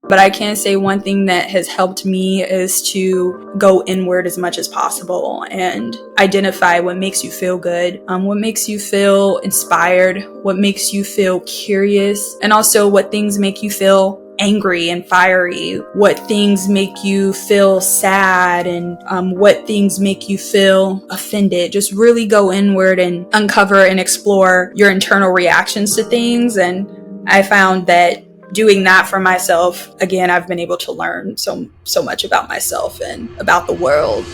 But I can say one thing that has helped me is to go inward as much as possible and identify what makes you feel good, what makes you feel inspired, what makes you feel curious, and also what things make you feel angry and fiery, what things make you feel sad, and what things make you feel offended. Just really go inward and uncover and explore your internal reactions to things. And I found that doing that for myself, again, I've been able to learn so much about myself and about the world.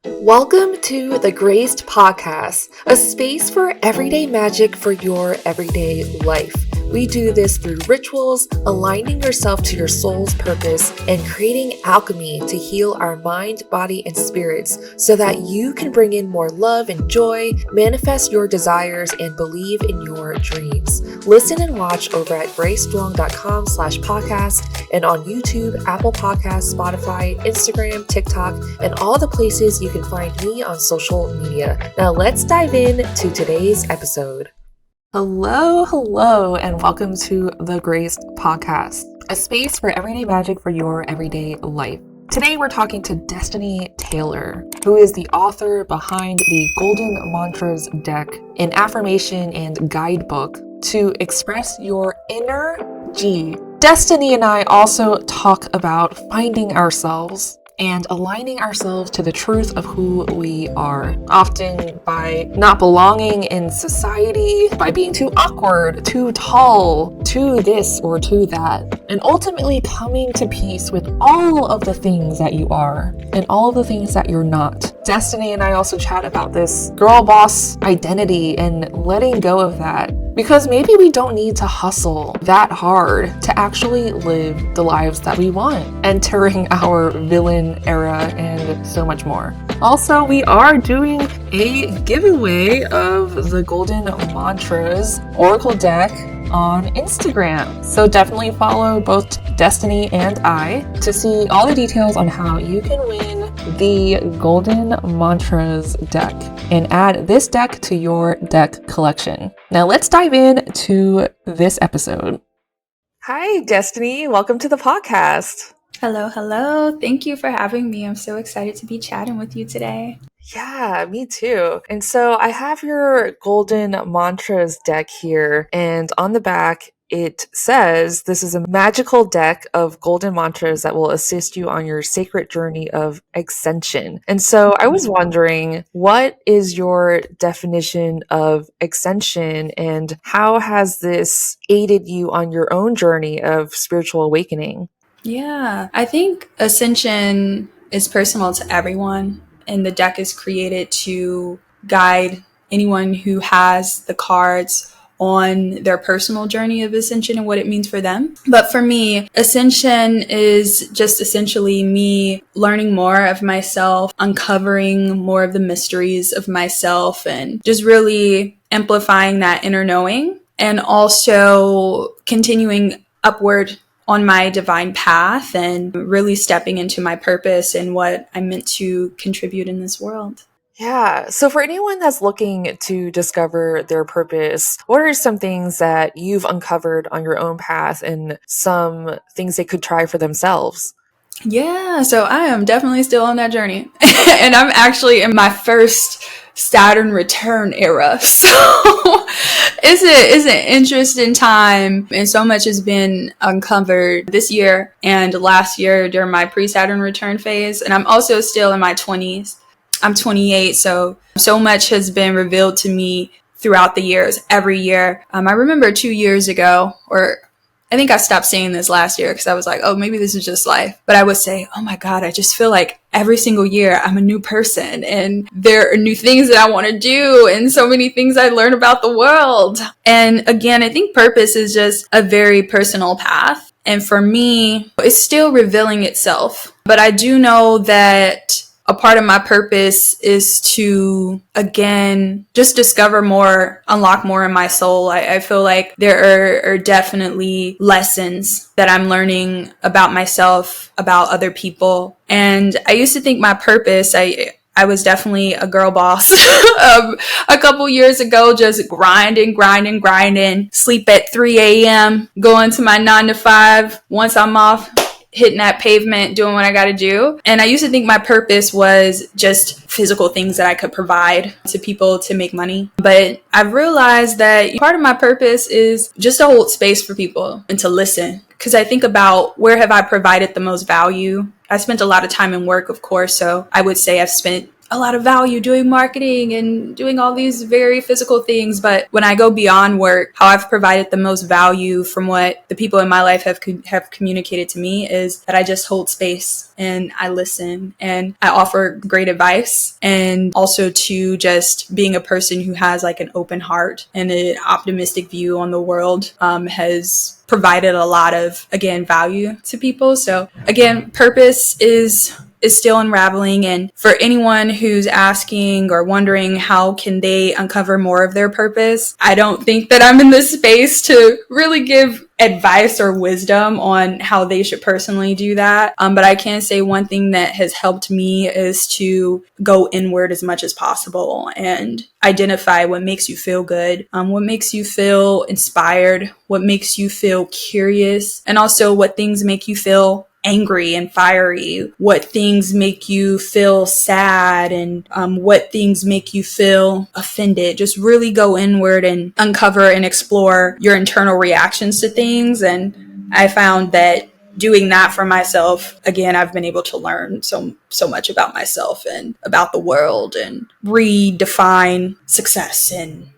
Welcome to the GRACED podcast, a space for everyday magic for your everyday life. We do this through rituals, aligning yourself to your soul's purpose, and creating alchemy to heal our mind, body, and spirits so that you can bring in more love and joy, manifest your desires, and believe in your dreams. Listen and watch over at graceduong.com/podcast and on YouTube, Apple Podcasts, Spotify, Instagram, TikTok, and all the places you can find me on social media. Now let's dive in to today's episode. Hello, and welcome to the GRACED podcast, a space for everyday magic for your everyday life. Today we're talking to Destiny Taylor, who is the author behind the Golden Mantras deck, an affirmation and guidebook to express your inner G. Destiny and I also talk about finding ourselves and aligning ourselves to the truth of who we are, often by not belonging in society, by being too awkward, too tall, too this or too that, and ultimately coming to peace with all of the things that you are and all of the things that you're not. Destiny and I also chat about this girl boss identity and letting go of that, because maybe we don't need to hustle that hard to actually live the lives that we want, entering our villain era and so much more. Also, we are doing a giveaway of the Golden Mantras Oracle deck on Instagram. So definitely follow both Destiny and I to see all the details on how you can win the Golden Mantras deck and add this deck to your deck collection. Now let's dive in to this episode. Hi, Destiny. Welcome to the podcast. Hello. Thank you for having me. I'm so excited to be chatting with you today. Yeah, me too. And so I have your Golden Mantras deck here, and on the back, it says this is a magical deck of golden mantras that will assist you on your sacred journey of ascension. And so I was wondering, what is your definition of ascension, and how has this aided you on your own journey of spiritual awakening? Yeah, I think Ascension is personal to everyone, and the deck is created to guide anyone who has the cards on their personal journey of ascension and what it means for them. But for me, ascension is just essentially me learning more of myself, uncovering more of the mysteries of myself, and just really amplifying that inner knowing, and also continuing upward on my divine path and really stepping into my purpose and what I'm meant to contribute in this world. Yeah. So for anyone that's looking to discover their purpose, what are some things that you've uncovered on your own path and some things they could try for themselves? Yeah, so I am definitely still on that journey. And I'm actually in my first Saturn return era. So it's an interesting time, and so much has been uncovered this year and last year during my pre-Saturn return phase. And I'm also still in my 20s. I'm 28, so much has been revealed to me throughout the years, every year. I remember 2 years ago, or I think I stopped saying this last year because I was like, oh, maybe this is just life. But I would say, oh my God, I just feel like every single year I'm a new person, and there are new things that I want to do, and so many things I learn about the world. And again, I think purpose is just a very personal path. And for me, it's still revealing itself. But I do know that a part of my purpose is to, again, just discover more, unlock more in my soul. I feel like there are definitely lessons that I'm learning about myself, about other people. And I used to think my purpose, I I was definitely a girl boss a couple years ago, just grinding, sleep at 3 a.m., going to my 9 to 5. Once I'm off, hitting that pavement, doing what I got to do. And I used to think my purpose was just physical things that I could provide to people to make money. But I've realized that part of my purpose is just to hold space for people and to listen. Because I think about, where have I provided the most value? I spent a lot of time in work, of course. So I would say I've spent a lot of value doing marketing and doing all these very physical things. But when I go beyond work, how I've provided the most value from what the people in my life have communicated to me is that I just hold space and I listen and I offer great advice, and also to just being a person who has like an open heart and an optimistic view on the world has provided a lot of, again, value to people. So again, purpose is still unraveling. And for anyone who's asking or wondering how can they uncover more of their purpose, I don't think that I'm in this space to really give advice or wisdom on how they should personally do that. But I can say one thing that has helped me is to go inward as much as possible and identify what makes you feel good, what makes you feel inspired, what makes you feel curious, and also what things make you feel angry and fiery, what things make you feel sad, and what things make you feel offended. Just really go inward and uncover and explore your internal reactions to things. And I found that doing that for myself, again, I've been able to learn so much about myself and about the world, and redefine success and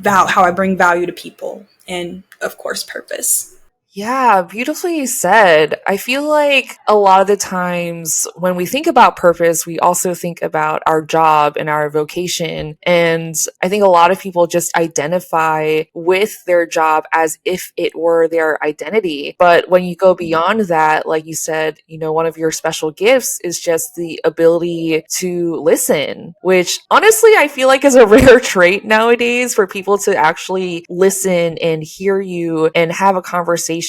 how I bring value to people, and of course, purpose. Yeah, beautifully said. I feel like a lot of the times when we think about purpose, we also think about our job and our vocation. And I think a lot of people just identify with their job as if it were their identity. But when you go beyond that, like you said, one of your special gifts is just the ability to listen, which honestly, I feel like is a rare trait nowadays, for people to actually listen and hear you and have a conversation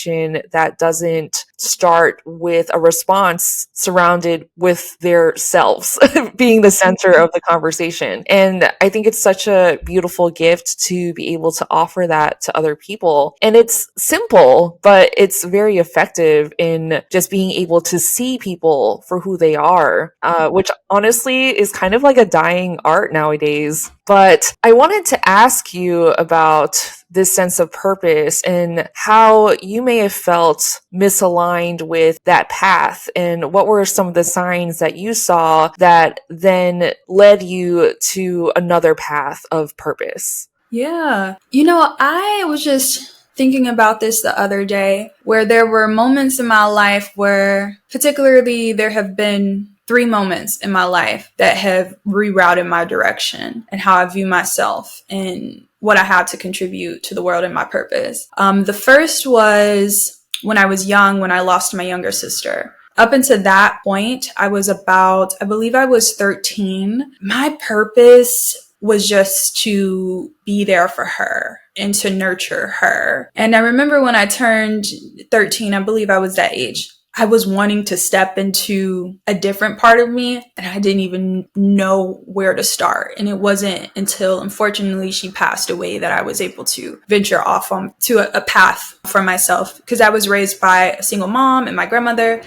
that doesn't start with a response surrounded with their selves being the center of the conversation. And I think it's such a beautiful gift to be able to offer that to other people. And it's simple, but it's very effective in just being able to see people for who they are, which honestly is kind of like a dying art nowadays. But I wanted to ask you about this sense of purpose and how you may have felt misaligned with that path, and what were some of the signs that you saw that then led you to another path of purpose? Yeah. I was just thinking about this the other day, where there were moments in my life where, particularly, there have been 3 moments in my life that have rerouted my direction and how I view myself and what I have to contribute to the world and my purpose. The first was when I was young, when I lost my younger sister. Up until that point, I believe I was 13. My purpose was just to be there for her and to nurture her. And I remember when I turned 13, I believe I was that age, I was wanting to step into a different part of me, and I didn't even know where to start. And it wasn't until, unfortunately, she passed away that I was able to venture off to a path for myself, because I was raised by a single mom and my grandmother,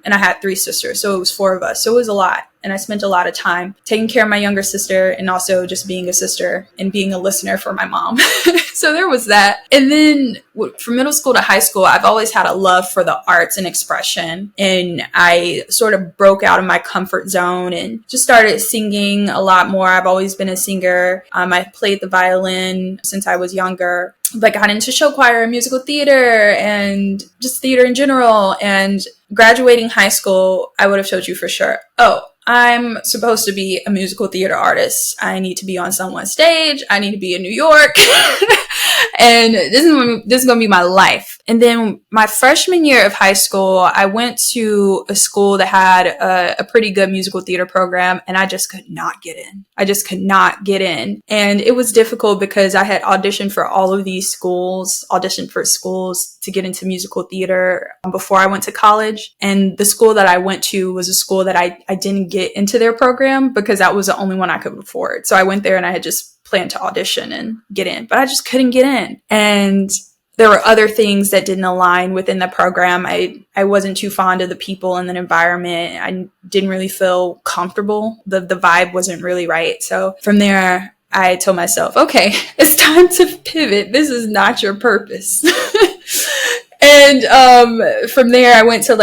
and I had 3 sisters. So it was 4 of us. So it was a lot. And I spent a lot of time taking care of my younger sister, and also just being a sister and being a listener for my mom. So there was that. And then from middle school to high school, I've always had a love for the arts and expression. And I sort of broke out of my comfort zone and just started singing a lot more. I've always been a singer. I played the violin since I was younger, but got into show choir and musical theater and just theater in general. And graduating high school, I would have told you for sure, oh, I'm supposed to be a musical theater artist. I need to be on someone's stage. I need to be in New York. And this is going to be my life. And then my freshman year of high school, I went to a school that had a pretty good musical theater program, and I just could not get in. And it was difficult because I had auditioned for all of these schools, to get into musical theater before I went to college. And the school that I went to was a school that I didn't get get into their program because that was the only one I could afford. So I went there and I had just planned to audition and get in, but I just couldn't get in. And there were other things that didn't align within the program. I wasn't too fond of the people and the environment. I didn't really feel comfortable. The vibe wasn't really right. So from there, I told myself, okay, it's time to pivot. This is not your purpose. And from there, I went to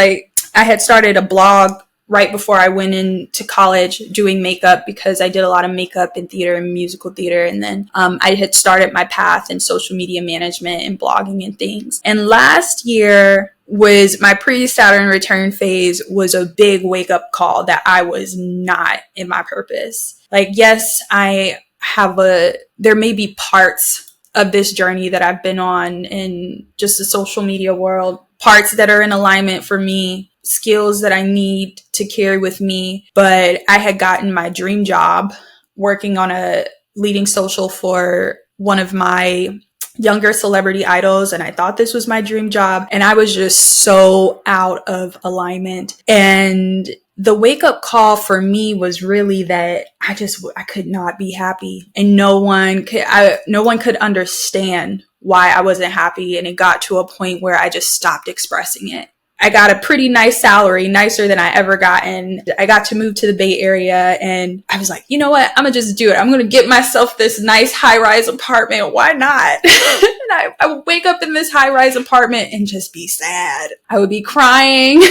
I had started a blog right before I went into college doing makeup because I did a lot of makeup in theater and musical theater. And then I had started my path in social media management and blogging and things. And last year was my pre-Saturn return phase, was a big wake up call that I was not in my purpose. Yes, there may be parts of this journey that I've been on in just the social media world, parts that are in alignment for me, skills that I need to carry with me. But I had gotten my dream job working on a leading social for one of my younger celebrity idols. And I thought this was my dream job. And I was just so out of alignment. And the wake up call for me was really that I could not be happy, and no one could understand why I wasn't happy. And it got to a point where I just stopped expressing it. I got a pretty nice salary, nicer than I ever gotten. I got to move to the Bay Area, and I was like, you know what? I'm gonna just do it. I'm gonna get myself this nice high-rise apartment. Why not? And I would wake up in this high-rise apartment and just be sad. I would be crying.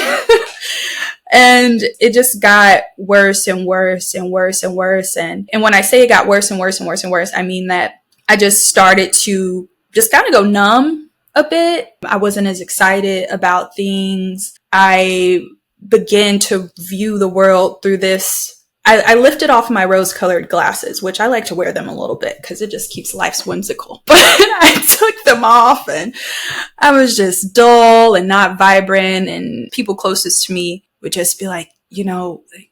And it just got worse and worse and worse and worse. And when I say it got worse and worse and worse and worse, I mean that I just started to just kind of go numb a bit. I wasn't as excited about things. I began to view the world through this. I lifted off my rose-colored glasses, which I like to wear them a little bit because it just keeps life whimsical. But I took them off and I was just dull and not vibrant. And people closest to me would just be like,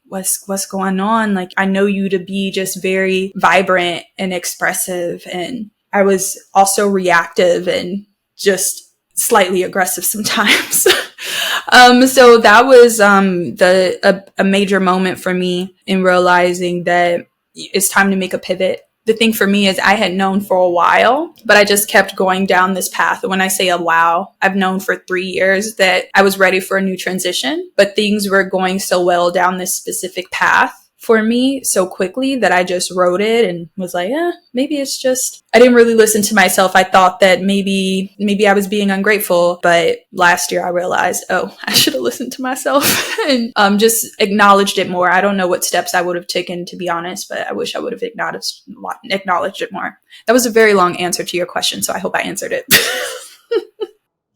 what's going on? I know you to be just very vibrant and expressive. And I was also reactive and just slightly aggressive sometimes. So that was a major moment for me in realizing that it's time to make a pivot. The thing for me is I had known for a while, but I just kept going down this path. And when I say a while, I've known for 3 years that I was ready for a new transition, but things were going so well down this specific path for me so quickly that I just wrote it and was like, maybe it's just, I didn't really listen to myself. I thought that maybe I was being ungrateful. But last year I realized, I should have listened to myself and just acknowledged it more. I don't know what steps I would have taken, to be honest, but I wish I would have acknowledged it more. That was a very long answer to your question, so I hope I answered it.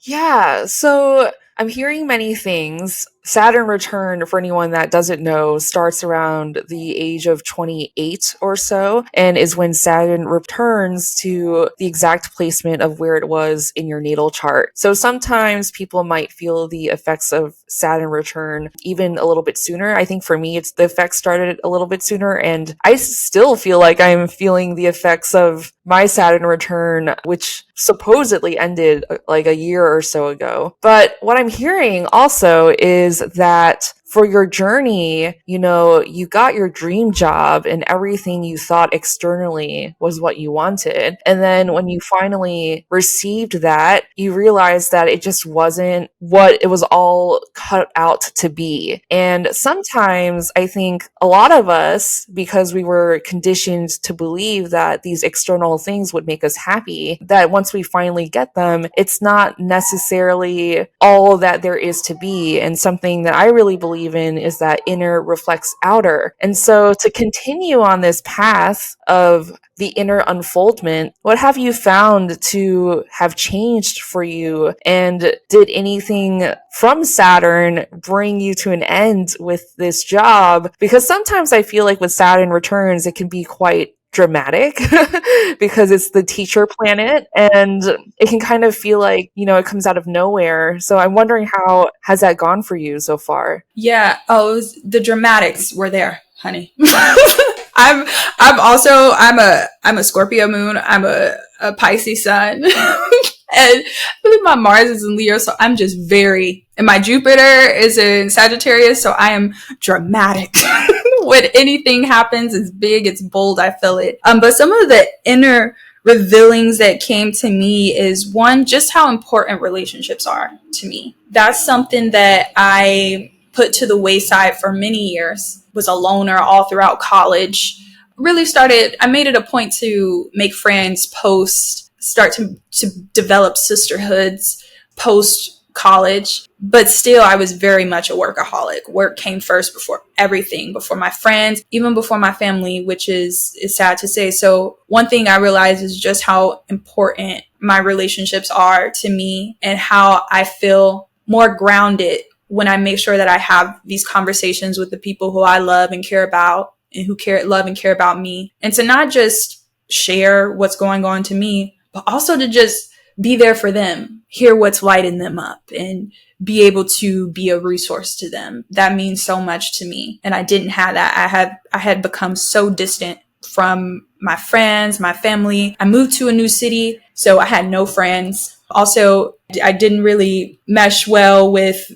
Yeah, so I'm hearing many things. Saturn return, for anyone that doesn't know, starts around the age of 28 or so, and is when Saturn returns to the exact placement of where it was in your natal chart. So sometimes people might feel the effects of Saturn return even a little bit sooner. I think for me, it's the effects started a little bit sooner, and I still feel like I'm feeling the effects of my Saturn return, which supposedly ended a year or so ago. But what I'm hearing also is that for your journey, you got your dream job and everything you thought externally was what you wanted. And then when you finally received that, you realized that it just wasn't what it was all cut out to be. And sometimes I think a lot of us, because we were conditioned to believe that these external things would make us happy, that once we finally get them, it's not necessarily all that there is to be. And something that I really believe in is that inner reflects outer. And so to continue on this path of the inner unfoldment, what have you found to have changed for you? And did anything from Saturn bring you to an end with this job? Because sometimes I feel like with Saturn returns, it can be quite dramatic because it's the teacher planet and it can kind of feel like, it comes out of nowhere. So I'm wondering, how has that gone for you so far? Yeah. The dramatics were there, honey. I'm a Scorpio moon. I'm a Pisces sun. And I believe my Mars is in Leo, so I'm just and my Jupiter is in Sagittarius, so I am dramatic. when anything happens, it's big, it's bold, I feel it. But some of the inner revealings that came to me is one, just how important relationships are to me. That's something that I put to the wayside for many years, was a loner all throughout college. I made it a point to make friends start to develop sisterhoods post college, but still I was very much a workaholic. Work came first before everything, before my friends, even before my family, which is sad to say. So one thing I realized is just how important my relationships are to me and how I feel more grounded when I make sure that I have these conversations with the people who I love and care about and who love and care about me. And to not just share what's going on to me, but also to just be there for them, hear what's lighting them up, and be able to be a resource to them. That means so much to me. And I didn't have that. I had become so distant from my friends, my family. I moved to a new city, so I had no friends. Also, I didn't really mesh well with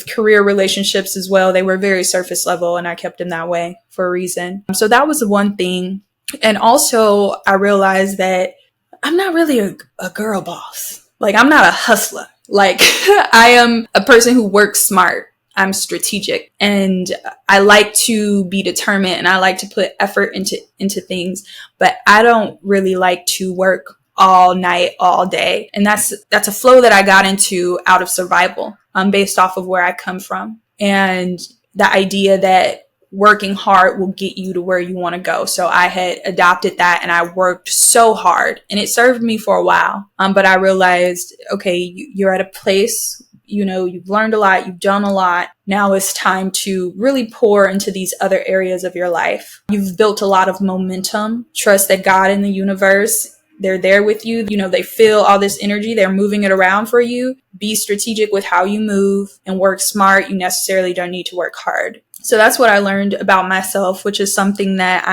career relationships as well. They were very surface level, and I kept them that way for a reason. So that was the one thing. And also, I realized that I'm not really a girl boss. Like, I'm not a hustler. Like, I am a person who works smart. I'm strategic, and I like to be determined, and I like to put effort into things, but I don't really like to work all night, all day. And that's a flow that I got into out of survival, based off of where I come from. And the idea that working hard will get you to where you want to go. So I had adopted that, and I worked so hard, and it served me for a while. But I realized, okay, you're at a place, you've learned a lot, you've done a lot. Now it's time to really pour into these other areas of your life. You've built a lot of momentum. Trust that God and the universe, they're there with you. They feel all this energy. They're moving it around for you. Be strategic with how you move and work smart. You necessarily don't need to work hard. So that's what I learned about myself, which is something that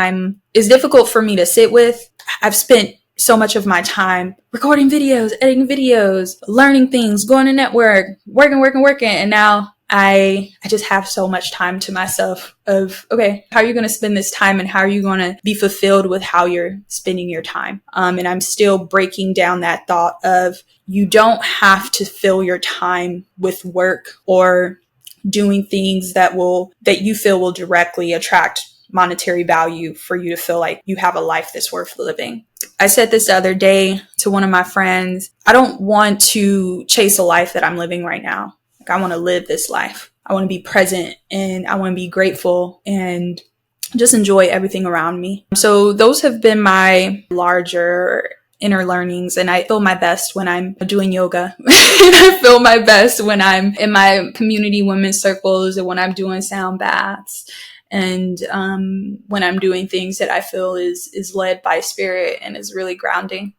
is difficult for me to sit with. I've spent so much of my time recording videos, editing videos, learning things, going to network, working. And now I just have so much time to myself of, okay, how are you going to spend this time, and how are you going to be fulfilled with how you're spending your time? And I'm still breaking down that thought of, you don't have to fill your time with work or doing things that you feel will directly attract monetary value for you to feel like you have a life that's worth living. I said this the other day to one of my friends. I don't want to chase a life that I'm living right now. Like, I want to live this life. I want to be present, and I want to be grateful and just enjoy everything around me. So those have been my larger inner learnings, and I feel my best when I'm doing yoga. And I feel my best when I'm in my community women's circles, and when I'm doing sound baths, and when I'm doing things that I feel is led by spirit and is really grounding.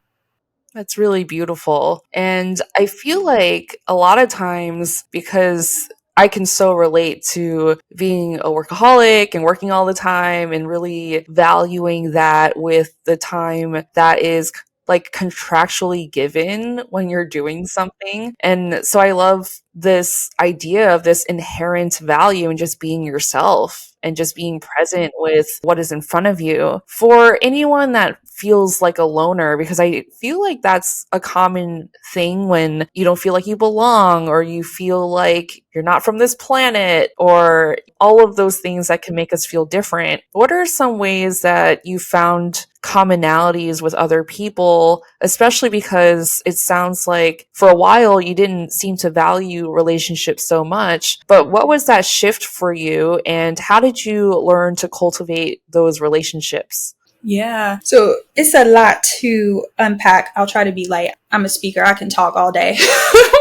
That's really beautiful. And I feel like a lot of times, because I can so relate to being a workaholic and working all the time and really valuing that with the time that is like contractually given when you're doing something. And so I love this idea of this inherent value in just being yourself and just being present with what is in front of you. For anyone that feels like a loner, because I feel like that's a common thing when you don't feel like you belong, or you feel like you're not from this planet, or all of those things that can make us feel different. What are some ways that you found commonalities with other people, especially because it sounds like for a while you didn't seem to value relationships so much, but what was that shift for you, and how did you learn to cultivate those relationships? Yeah. So it's a lot to unpack. I'll try to be light. I'm a speaker. I can talk all day.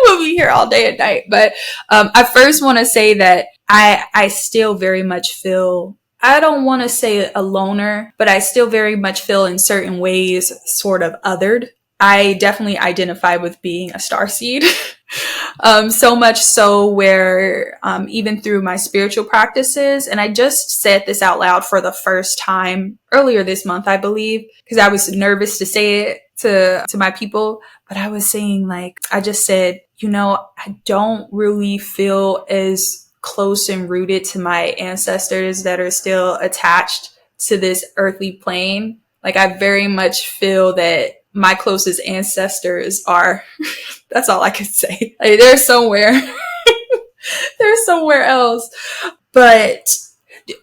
We'll be here all day and night. But I first want to say that I still very much feel, I don't want to say a loner, but I still very much feel in certain ways sort of othered. I definitely identify with being a starseed. So much so where even through my spiritual practices, and I just said this out loud for the first time earlier this month, I believe, because I was nervous to say it to my people, but I was saying, like, I just said, I don't really feel as close and rooted to my ancestors that are still attached to this earthly plane. Like, I very much feel that my closest ancestors are, that's all I can say. Like, they're somewhere, they're somewhere else. But,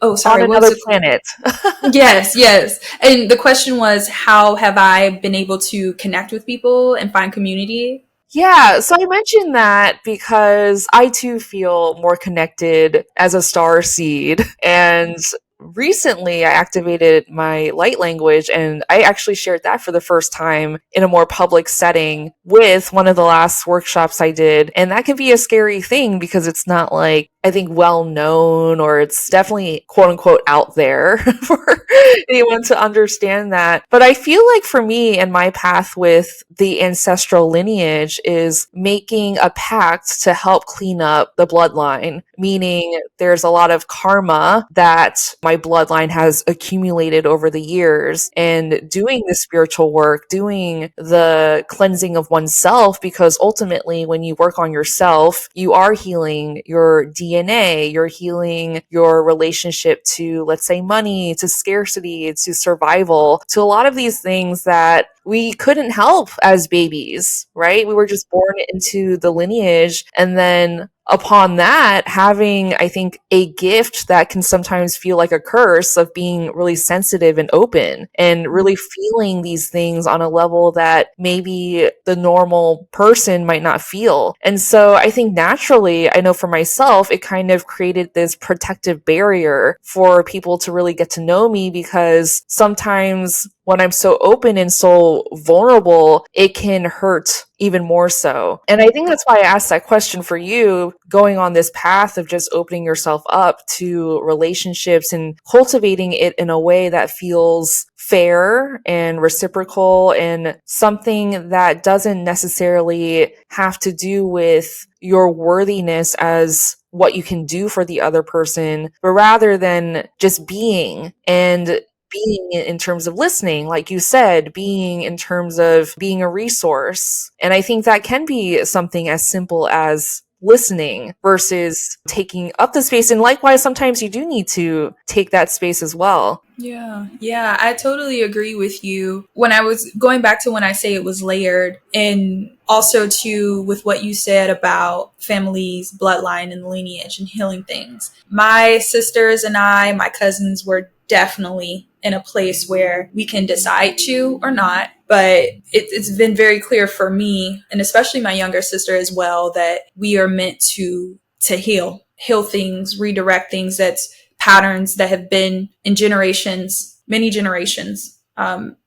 oh, sorry, On what was another it? planet. Yes, yes. And the question was, how have I been able to connect with people and find community? Yeah, so I mentioned that because I too feel more connected as a star seed. And recently I activated my light language, and I actually shared that for the first time in a more public setting with one of the last workshops I did. And that can be a scary thing because it's not like, I think, well known, or it's definitely quote unquote out there for anyone to understand that. But I feel like for me and my path with the ancestral lineage is making a pact to help clean up the bloodline, meaning there's a lot of karma that my bloodline has accumulated over the years, and doing the spiritual work, doing the cleansing of oneself, because ultimately when you work on yourself, you are healing your DNA, you're healing your relationship to, let's say, money, to scarcity, to survival, to a lot of these things that we couldn't help as babies, right? We were just born into the lineage. And then upon that, having, I think, a gift that can sometimes feel like a curse of being really sensitive and open and really feeling these things on a level that maybe the normal person might not feel. And so I think naturally, I know for myself, it kind of created this protective barrier for people to really get to know me, because sometimes when I'm so open and so vulnerable, it can hurt even more so. And I think that's why I asked that question for you, going on this path of just opening yourself up to relationships and cultivating it in a way that feels fair and reciprocal, and something that doesn't necessarily have to do with your worthiness as what you can do for the other person, but rather than just being, and being in terms of listening, like you said, being in terms of being a resource. And I think that can be something as simple as listening versus taking up the space. And likewise, sometimes you do need to take that space as well. Yeah, I totally agree with you. When I was going back to when I say it was layered, and also to with what you said about family's bloodline and lineage and healing things. My sisters and I, my cousins, were definitely in a place where we can decide to or not. But it's been very clear for me, and especially my younger sister as well, that we are meant to heal things, redirect things, that's patterns that have been in generations, many generations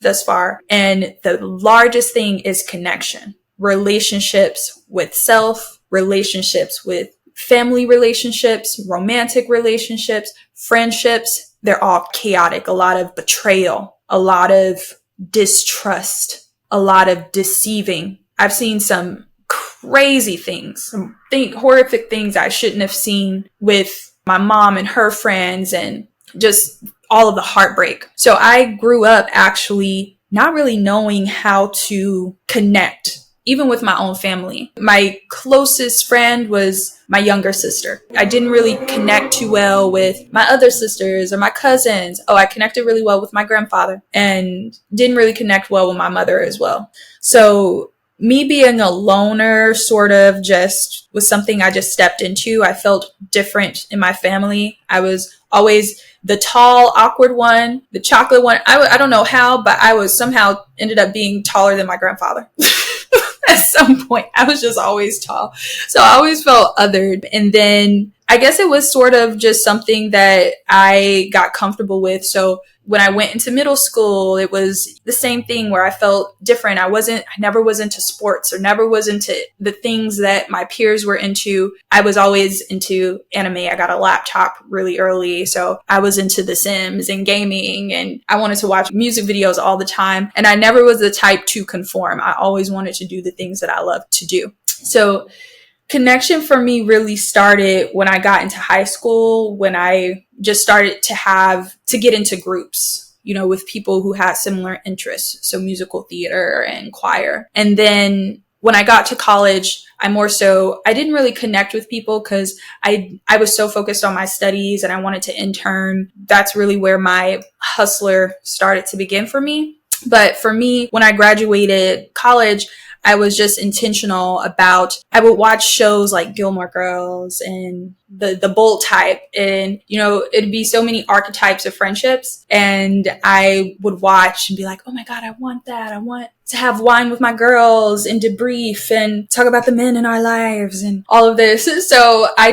thus far. And the largest thing is connection, relationships with self, relationships with family relationships, romantic relationships, friendships. They're all chaotic. A lot of betrayal, a lot of distrust, a lot of deceiving. I've seen some crazy things, some horrific things I shouldn't have seen with my mom and her friends, and just all of the heartbreak. So I grew up actually not really knowing how to connect, even with my own family. My closest friend was my younger sister. I didn't really connect too well with my other sisters or my cousins. Oh, I connected really well with my grandfather, and didn't really connect well with my mother as well. So me being a loner sort of just was something I just stepped into. I felt different in my family. I was always the tall, awkward one, the chocolate one. I don't know how, but I was somehow ended up being taller than my grandfather. At some point, I was just always tall. So I always felt othered. And then I guess it was sort of just something that I got comfortable with. So when I went into middle school, it was the same thing where I felt different. I never was into sports, or never was into the things that my peers were into. I was always into anime. I got a laptop really early. So I was into The Sims and gaming, and I wanted to watch music videos all the time. And I never was the type to conform. I always wanted to do the things that I loved to do. So connection for me really started when I got into high school, when I just started to get into groups, with people who had similar interests. So musical theater and choir. And then when I got to college, I didn't really connect with people because I was so focused on my studies and I wanted to intern. That's really where my hustler started to begin for me. But for me, when I graduated college, I was just intentional about, I would watch shows like Gilmore Girls and the Bold type. And, it'd be so many archetypes of friendships. And I would watch and be like, oh my God, I want that. I want to have wine with my girls and debrief and talk about the men in our lives and all of this. So I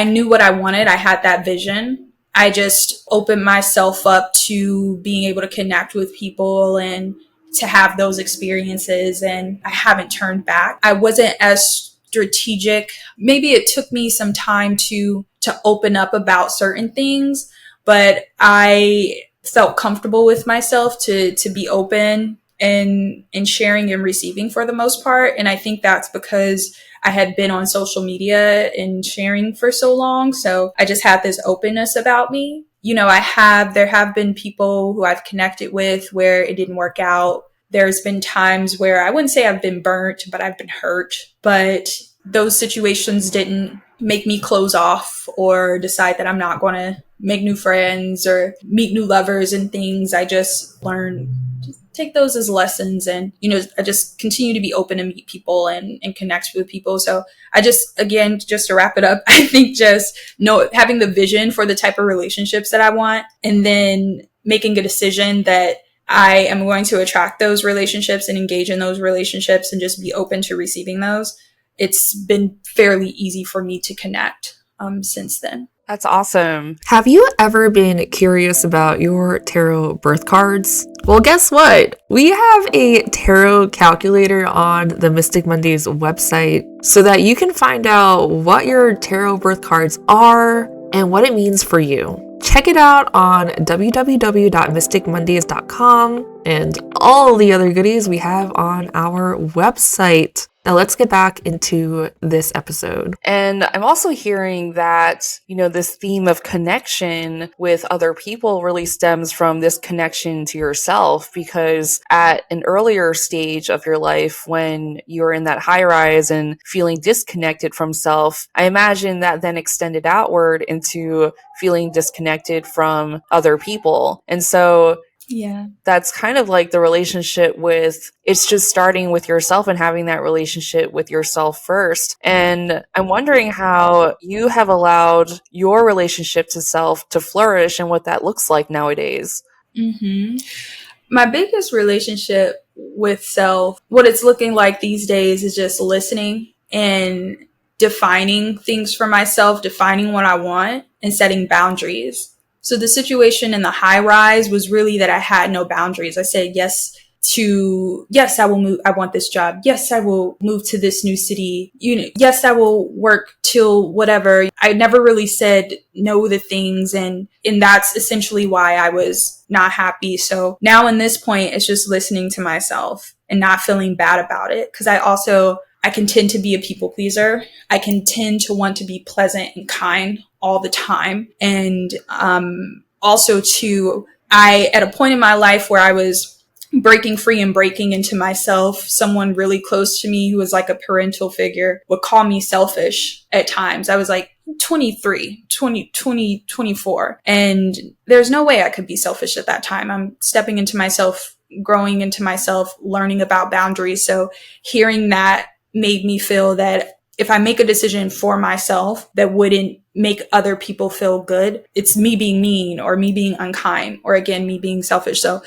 knew what I wanted. I had that vision. I just opened myself up to being able to connect with people and to have those experiences, and I haven't turned back. I wasn't as strategic. Maybe it took me some time to open up about certain things, but I felt comfortable with myself to be open and sharing and receiving for the most part. And I think that's because I had been on social media and sharing for so long. So I just had this openness about me. There have been people who I've connected with where it didn't work out. There's been times where I wouldn't say I've been burnt, but I've been hurt. But those situations didn't make me close off or decide that I'm not going to make new friends or meet new lovers and things. I just learned, take those as lessons, and I just continue to be open to meet people and connect with people. So I just to wrap it up, I think just having the vision for the type of relationships that I want, and then making a decision that I am going to attract those relationships and engage in those relationships and just be open to receiving those. It's been fairly easy for me to connect since then. That's awesome. Have you ever been curious about your tarot birth cards? Well, guess what? We have a tarot calculator on the Mystic Mondays website so that you can find out what your tarot birth cards are and what it means for you. Check it out on www.mysticmondays.com and all the other goodies we have on our website. Now let's get back into this episode. And I'm also hearing that, this theme of connection with other people really stems from this connection to yourself, because at an earlier stage of your life, when you're in that high rise and feeling disconnected from self, I imagine that then extended outward into feeling disconnected from other people. And so yeah, that's kind of like the relationship it's just starting with yourself and having that relationship with yourself first. And I'm wondering how you have allowed your relationship to self to flourish and what that looks like nowadays. Mm-hmm. My biggest relationship with self, what it's looking like these days, is just listening and defining things for myself, defining what I want and setting boundaries. So the situation in the high rise was really that I had no boundaries. I said yes, I will move. I want this job. Yes, I will move to this new city. Yes, I will work till whatever. I never really said no to things. And that's essentially why I was not happy. So now in this point, it's just listening to myself and not feeling bad about it. Cause I can tend to be a people pleaser. I can tend to want to be pleasant and kind all the time. And also too, at a point in my life where I was breaking free and breaking into myself, someone really close to me who was like a parental figure would call me selfish at times. I was like 23, 20, 24. And there's no way I could be selfish at that time. I'm stepping into myself, growing into myself, learning about boundaries. So hearing that made me feel that if I make a decision for myself that wouldn't make other people feel good, it's me being mean or me being unkind or again, me being selfish. So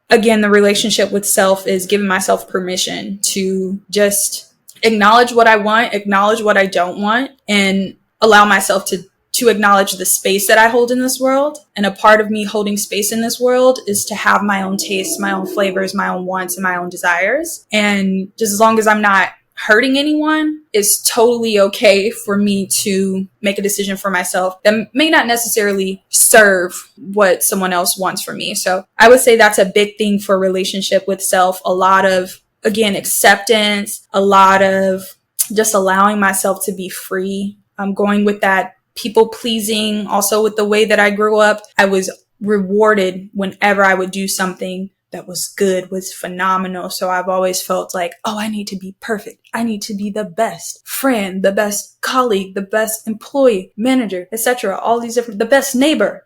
again, the relationship with self is giving myself permission to just acknowledge what I want, acknowledge what I don't want, and allow myself to acknowledge the space that I hold in this world. And a part of me holding space in this world is to have my own tastes, my own flavors, my own wants, and my own desires. And just as long as I'm not hurting anyone, it's totally okay for me to make a decision for myself that may not necessarily serve what someone else wants for me. So I would say that's a big thing for relationship with self. A lot of, again, acceptance, a lot of just allowing myself to be free. I'm going with that people pleasing. Also with the way that I grew up, I was rewarded whenever I would do something that was good, was phenomenal. So I've always felt like, oh, I need to be perfect. I need to be the best friend, the best colleague, the best employee, manager, etc. All these different, the best neighbor.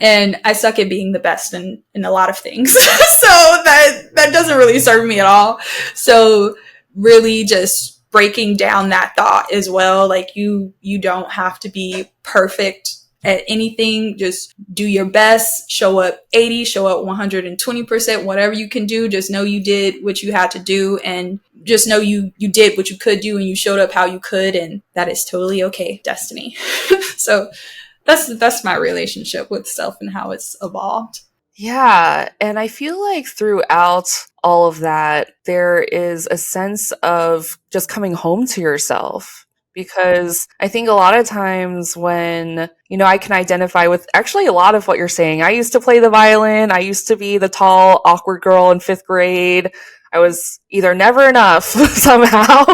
And I suck at being the best in a lot of things. So that doesn't really serve me at all. So really just breaking down that thought as well. Like you don't have to be perfect at anything. Just do your best, show up 80, show up 120%, whatever you can do. Just know you did what you had to do, and just know you did what you could do, and you showed up how you could, and that is totally okay, Destiny. So that's my relationship with self and how it's evolved. Yeah, and I feel like throughout all of that, there is a sense of just coming home to yourself. Because I think a lot of times when, I can identify with actually a lot of what you're saying. I used to play the violin. I used to be the tall, awkward girl in 5th grade. I was either never enough somehow.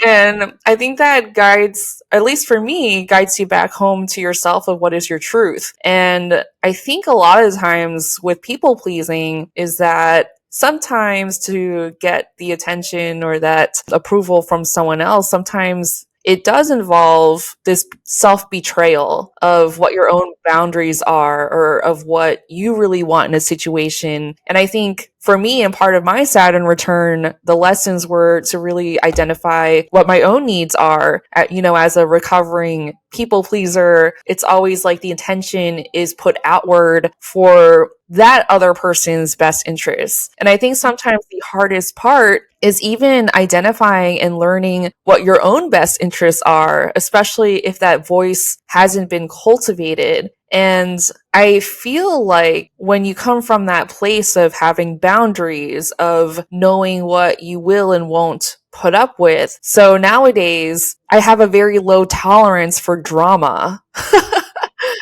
And I think that guides, at least for me, guides you back home to yourself of what is your truth. And I think a lot of times with people pleasing is that sometimes to get the attention or that approval from someone else, sometimes it does involve this self-betrayal of what your own boundaries are or of what you really want in a situation. And I think for me, and part of my Saturn return, the lessons were to really identify what my own needs are. As a recovering people pleaser, it's always like the intention is put outward for that other person's best interests. And I think sometimes the hardest part is even identifying and learning what your own best interests are, especially if that voice hasn't been cultivated. And I feel like when you come from that place of having boundaries, of knowing what you will and won't put up with. So nowadays, I have a very low tolerance for drama.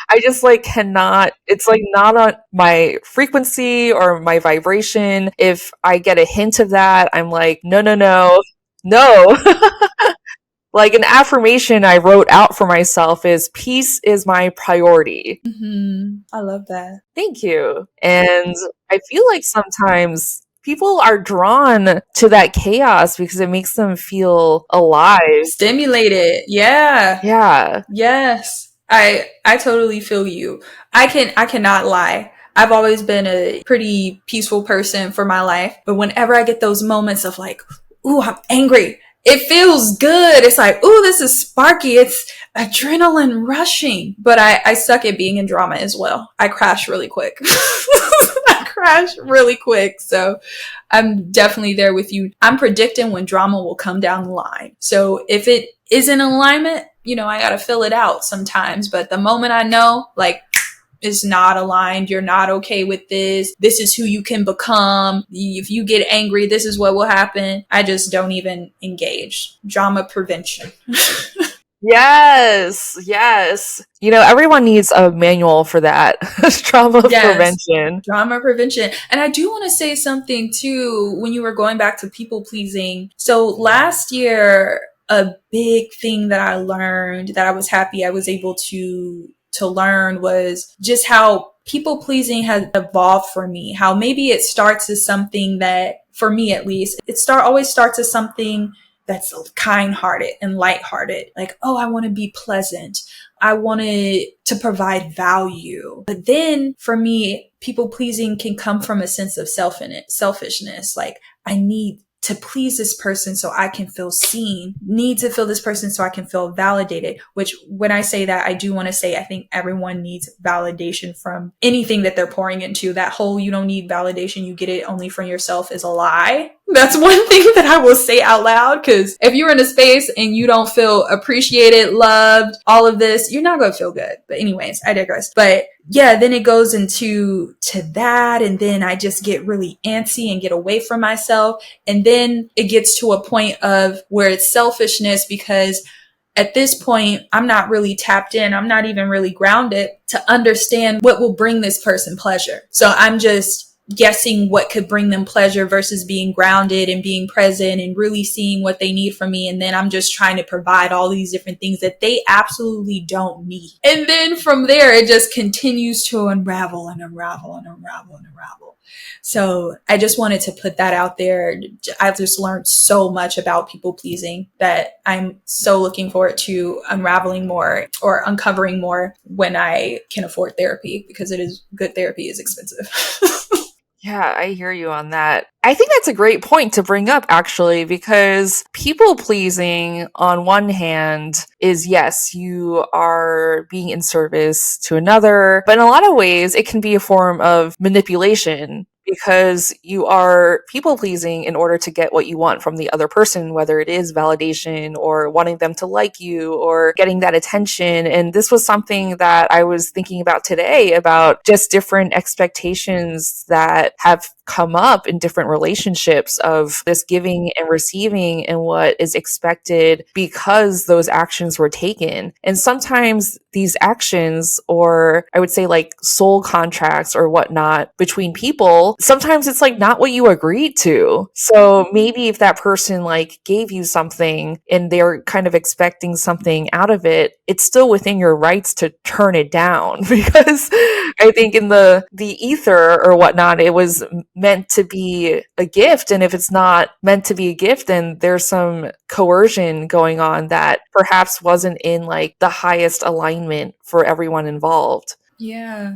I just cannot, it's not on my frequency or my vibration. If I get a hint of that, I'm like, no, no, no, no. Like an affirmation I wrote out for myself is peace is my priority. Mm-hmm. I love that. Thank you. And I feel like sometimes people are drawn to that chaos because it makes them feel alive. Stimulated. Yeah. Yeah. Yes. I totally feel you. I cannot lie. I've always been a pretty peaceful person for my life, but whenever I get those moments of like, ooh, I'm angry, it feels good. It's like, ooh, this is sparky. It's adrenaline rushing. But I suck at being in drama as well. I crash really quick. So I'm definitely there with you. I'm predicting when drama will come down the line. So if it is in alignment, I got to fill it out sometimes. But the moment I know, like, it's not aligned, you're not okay with this is who you can become, if you get angry, this is what will happen, I just don't even engage. Drama prevention. Yes. Everyone needs a manual for that. Drama prevention. Drama prevention. And I do want to say something too, when you were going back to people pleasing. So last year, a big thing that I learned that I was happy I was able to learn was just how people pleasing has evolved for me. How maybe it starts as something that, for me at least, always starts as something that's kind-hearted and light-hearted. Like, oh, I want to be pleasant. I wanted to provide value. But then for me, people pleasing can come from a sense of selfishness. Like, I need to please this person so I can feel seen, need to feel this person so I can feel validated, which when I say that, I do want to say, I think everyone needs validation from anything that they're pouring into. That whole, you don't need validation, you get it only from yourself, is a lie. That's one thing that I will say out loud, because if you're in a space and you don't feel appreciated, loved, all of this, you're not going to feel good. But anyways, I digress. But yeah, then it goes into that, and then I just get really antsy and get away from myself. And then it gets to a point of where it's selfishness, because at this point, I'm not really tapped in. I'm not even really grounded to understand what will bring this person pleasure. So I'm just guessing what could bring them pleasure versus being grounded and being present and really seeing what they need from me. And then I'm just trying to provide all these different things that they absolutely don't need. And then from there, it just continues to unravel and unravel and unravel and unravel. So I just wanted to put that out there. I've just learned so much about people pleasing that I'm so looking forward to unraveling more or uncovering more when I can afford therapy, because good therapy is expensive. Yeah, I hear you on that. I think that's a great point to bring up, actually, because people pleasing, on one hand, is yes, you are being in service to another, but in a lot of ways, it can be a form of manipulation, because you are people pleasing in order to get what you want from the other person, whether it is validation or wanting them to like you or getting that attention. And this was something that I was thinking about today, about just different expectations that have come up in different relationships, of this giving and receiving and what is expected because those actions were taken. And sometimes these actions, or I would say like soul contracts or whatnot between people, sometimes it's like not what you agreed to. So maybe if that person like gave you something and they're kind of expecting something out of it, it's still within your rights to turn it down, because I think in the ether or whatnot, it was meant to be a gift. And if it's not meant to be a gift, then there's some coercion going on that perhaps wasn't in like the highest alignment for everyone involved. Yeah.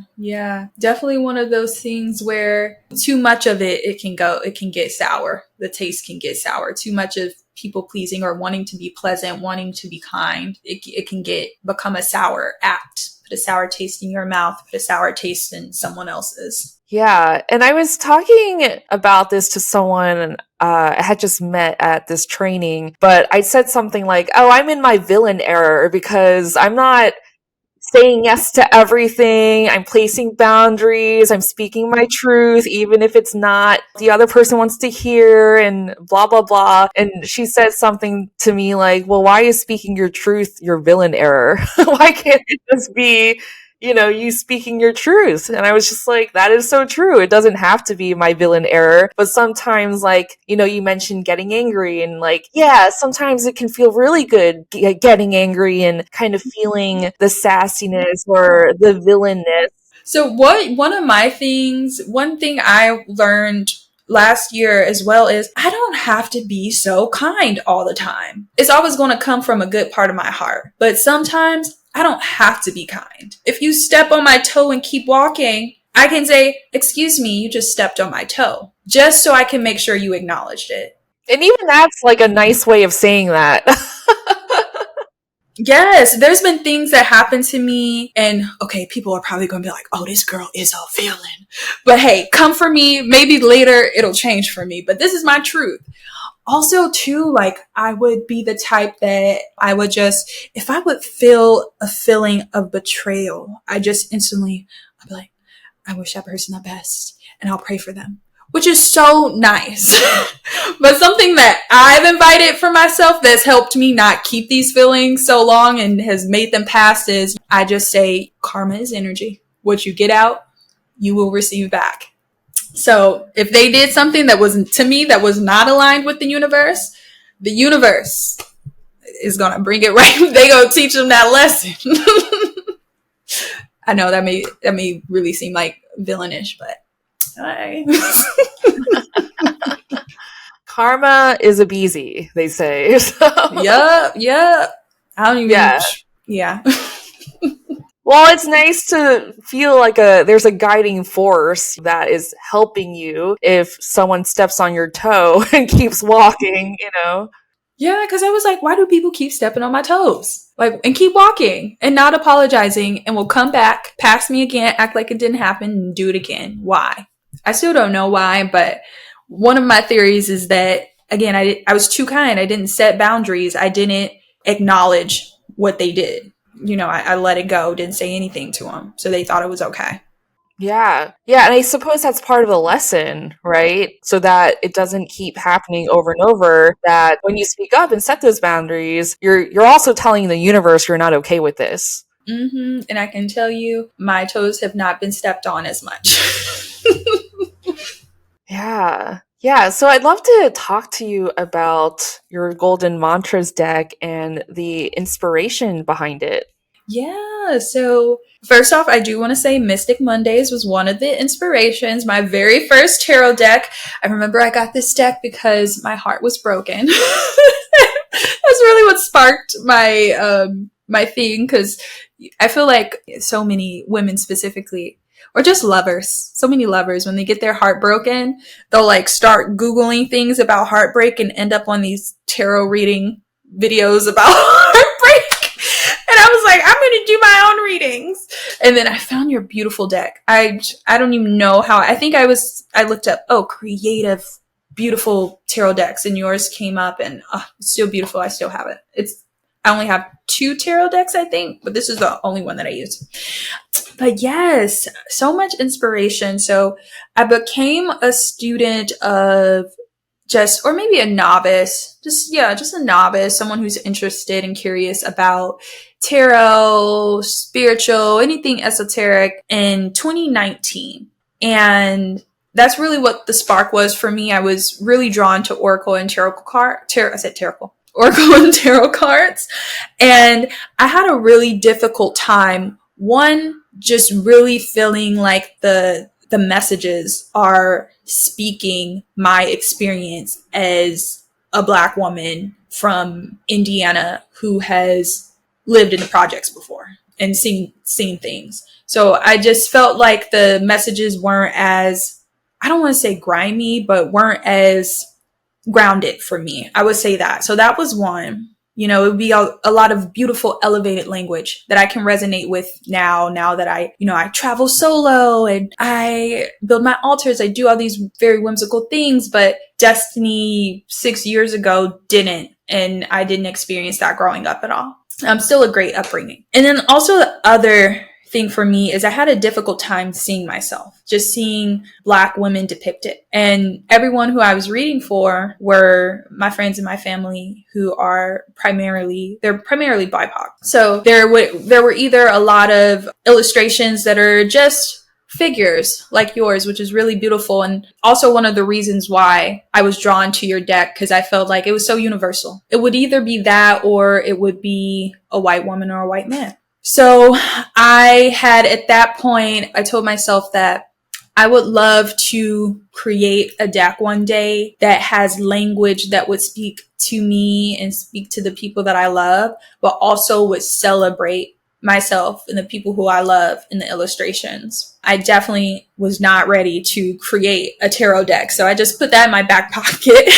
Definitely one of those things where too much of it can get sour. The taste can get sour. Too much of people pleasing or wanting to be pleasant, wanting to be kind, it can become a sour act. Put a sour taste in your mouth, put a sour taste in someone else's. Yeah. And I was talking about this to someone I had just met at this training, but I said something like, oh, I'm in my villain error because I'm not saying yes to everything. I'm placing boundaries. I'm speaking my truth, even if it's not the other person wants to hear, and blah, blah, blah. And she said something to me like, well, why is speaking your truth your villain error? Why can't it just be, you speaking your truth? And I was just like, that is so true. It doesn't have to be my villain error. But sometimes, like, you mentioned getting angry, and like, yeah, sometimes it can feel really good getting angry and kind of feeling the sassiness or the villainness. So one thing I learned last year as well is I don't have to be so kind all the time. It's always going to come from a good part of my heart. But sometimes I don't have to be kind. If you step on my toe and keep walking, I can say, excuse me, you just stepped on my toe, just so I can make sure you acknowledged it. And even that's like a nice way of saying that. Yes, there's been things that happen to me, and okay, people are probably going to be like, oh, this girl is a villain. But hey, come for me. Maybe later it'll change for me, but this is my truth. Also, too, like, I would be the type that if I would feel a feeling of betrayal, I'd be like, I wish that person the best, and I'll pray for them, which is so nice. But something that I've invited for myself that's helped me not keep these feelings so long and has made them pass is I just say, karma is energy. What you get out, you will receive back. So if they did something that wasn't to me, that was not aligned with the universe is going to bring it right. They going to teach them that lesson. I know that may really seem like villainish, but Karma is a beezy, they say. So. Yep. I don't even. Yeah. Well, it's nice to feel like there's a guiding force that is helping you if someone steps on your toe and keeps walking, Yeah, because I was like, why do people keep stepping on my toes? Like, and keep walking and not apologizing, and will come back, pass me again, act like it didn't happen, and do it again. Why? I still don't know why, but one of my theories is that, again, I was too kind. I didn't set boundaries. I didn't acknowledge what they did. I let it go, didn't say anything to them. So they thought it was okay. Yeah. Yeah. And I suppose that's part of the lesson, right? So that it doesn't keep happening over and over, that when you speak up and set those boundaries, you're also telling the universe you're not okay with this. Mm-hmm. And I can tell you, my toes have not been stepped on as much. Yeah. Yeah. So I'd love to talk to you about your Golden Mantras deck and the inspiration behind it. Yeah, so first off, I do want to say Mystic Mondays was one of the inspirations. My very first tarot deck. I remember I got this deck because my heart was broken. That's really what sparked my thing, because I feel like so many women specifically, or just lovers, so many lovers, when they get their heart broken, they'll like start Googling things about heartbreak and end up on these tarot reading videos about heartbreak. And I was like, I'm going to do my own readings. And then I found your beautiful deck. I don't even know how. I looked up, creative, beautiful tarot decks, and yours came up, and it's still beautiful. I still have it. I only have 2 tarot decks, I think, but this is the only one that I use. But yes, so much inspiration. So I became a student of or maybe a novice, just a novice, someone who's interested and curious about tarot, spiritual, anything esoteric in 2019. And that's really what the spark was for me. I was really drawn to Oracle and Oracle and tarot cards. And I had a really difficult time. One, just really feeling like the messages are speaking my experience as a Black woman from Indiana who has lived in the projects before and seen things. So I just felt like the messages weren't as, I don't want to say grimy, but weren't as grounded for me. I would say that. So that was one. It would be a lot of beautiful elevated language that I can resonate with now that I travel solo and I build my altars. I do all these very whimsical things, but Destiny 6 years ago didn't. And I didn't experience that growing up at all. I'm still a great upbringing. And then also the other thing for me is I had a difficult time seeing myself, just seeing Black women depicted. And everyone who I was reading for were my friends and my family who are primarily BIPOC. So there were either a lot of illustrations that are just figures like yours, which is really beautiful. And also one of the reasons why I was drawn to your deck, because I felt like it was so universal. It would either be that or it would be a white woman or a white man. So at that point, I told myself that I would love to create a deck one day that has language that would speak to me and speak to the people that I love, but also would celebrate myself and the people who I love in the illustrations. I definitely was not ready to create a tarot deck, so I just put that in my back pocket.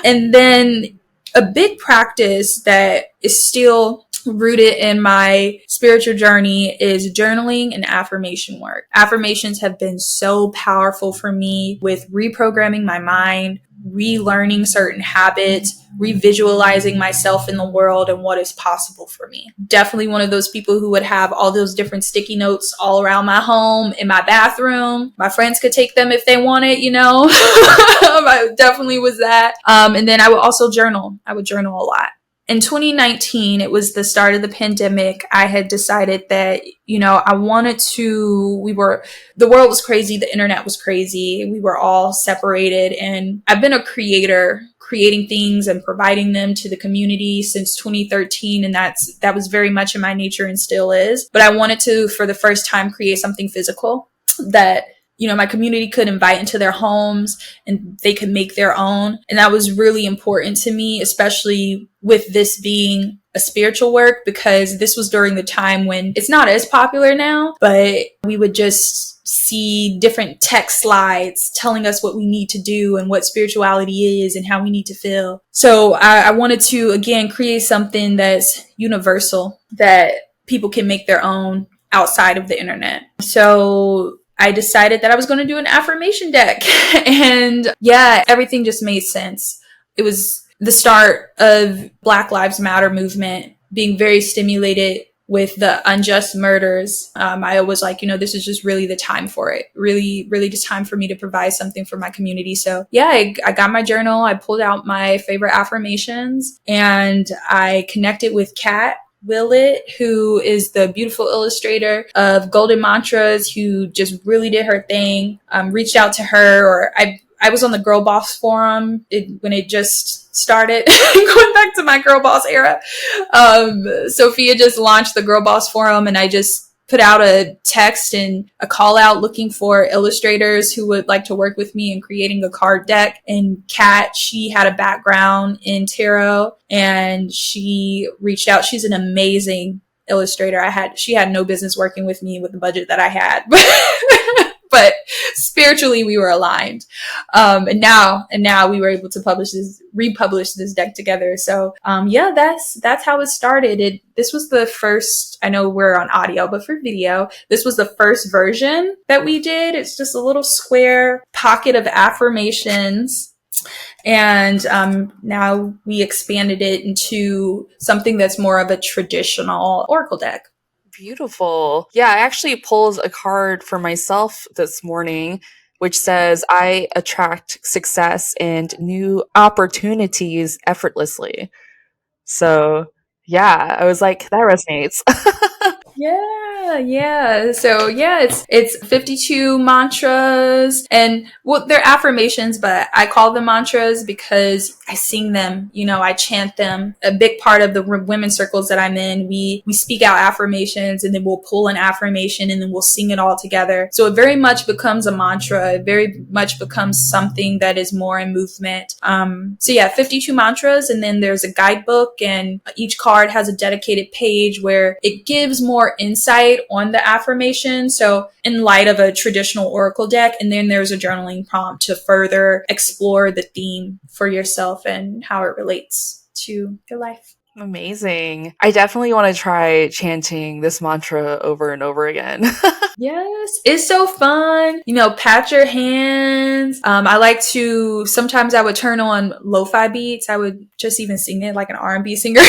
And then a big practice that is still rooted in my spiritual journey is journaling and affirmation work. Affirmations have been so powerful for me with reprogramming my mind, relearning certain habits, revisualizing myself in the world and what is possible for me. Definitely one of those people who would have all those different sticky notes all around my home, in my bathroom. My friends could take them if they wanted, I definitely was that. And then I would also journal. I would journal a lot. In 2019, it was the start of the pandemic. I had decided that, I wanted to, the world was crazy. The internet was crazy. We were all separated. And I've been a creator, creating things and providing them to the community since 2013. And that was very much in my nature and still is. But I wanted to, for the first time, create something physical that my community could invite into their homes and they could make their own. And that was really important to me, especially with this being a spiritual work, because this was during the time when it's not as popular now, but we would just see different text slides telling us what we need to do and what spirituality is and how we need to feel. So I wanted to, again, create something that's universal, that people can make their own outside of the internet. So I decided that I was going to do an affirmation deck. And yeah, everything just made sense. It was the start of Black Lives Matter movement, being very stimulated with the unjust murders. I was like, this is just really the time for it. Really, really just time for me to provide something for my community. So yeah, I got my journal. I pulled out my favorite affirmations and I connected with Kat Willett, who is the beautiful illustrator of Golden Mantras, who just really did her thing. Reached out to her, or I was on the girlboss forum when it just started, going back to my girlboss era. Sophia just launched the girlboss forum, and I just put out a text and a call out looking for illustrators who would like to work with me in creating a card deck. And Kat, she had a background in tarot, and she reached out. She's an amazing illustrator. She had no business working with me with the budget that I had, but spiritually we were aligned. And now we were able to republish this deck together. So, yeah, that's how it started. This was the first, I know we're on audio, but for video, this was the first version that we did. It's just a little square pocket of affirmations. And now we expanded it into something that's more of a traditional oracle deck. Beautiful. Yeah, I actually pulled a card for myself this morning, which says, I attract success and new opportunities effortlessly. So, yeah, I was like, that resonates. Yeah. So yeah, it's 52 mantras, and well, they're affirmations, but I call them mantras because I sing them. I chant them. A big part of the women's circles that I'm in, we speak out affirmations, and then we'll pull an affirmation, and then we'll sing it all together. So it very much becomes a mantra. It very much becomes something that is more in movement. So yeah, 52 mantras, and then there's a guidebook, and each card has a dedicated page where it gives more insight on the affirmation. So in light of a traditional oracle deck, and then there's a journaling prompt to further explore the theme for yourself and how it relates to your life. Amazing. I definitely want to try chanting this mantra over and over again. Yes, it's so fun. Pat your hands. Sometimes I would turn on lo-fi beats. I would just even sing it like an R&B singer.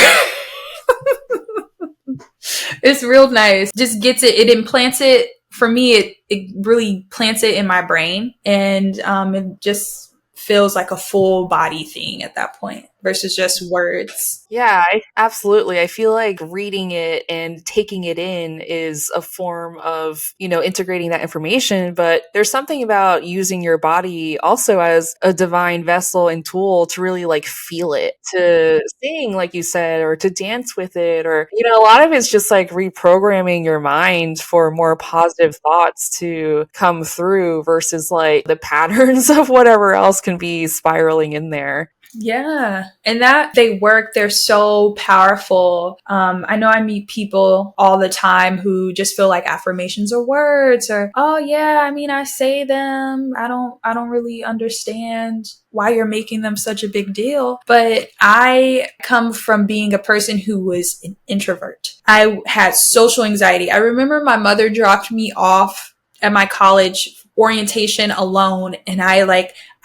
It's real nice. Just gets it implants it. For me, it really plants it in my brain, and it just feels like a full body thing at that point versus just words. Yeah, absolutely. I feel like reading it and taking it in is a form of, integrating that information. But there's something about using your body also as a divine vessel and tool to really feel it, to sing, like you said, or to dance with it. Or, a lot of it's just reprogramming your mind for more positive thoughts to come through versus the patterns of whatever else can be spiraling in there. Yeah. And that they work. They're so powerful. I know I meet people all the time who just feel like affirmations are words, or, oh yeah, I say them. I don't really understand why you're making them such a big deal. But I come from being a person who was an introvert. I had social anxiety. I remember my mother dropped me off at my college orientation alone, and I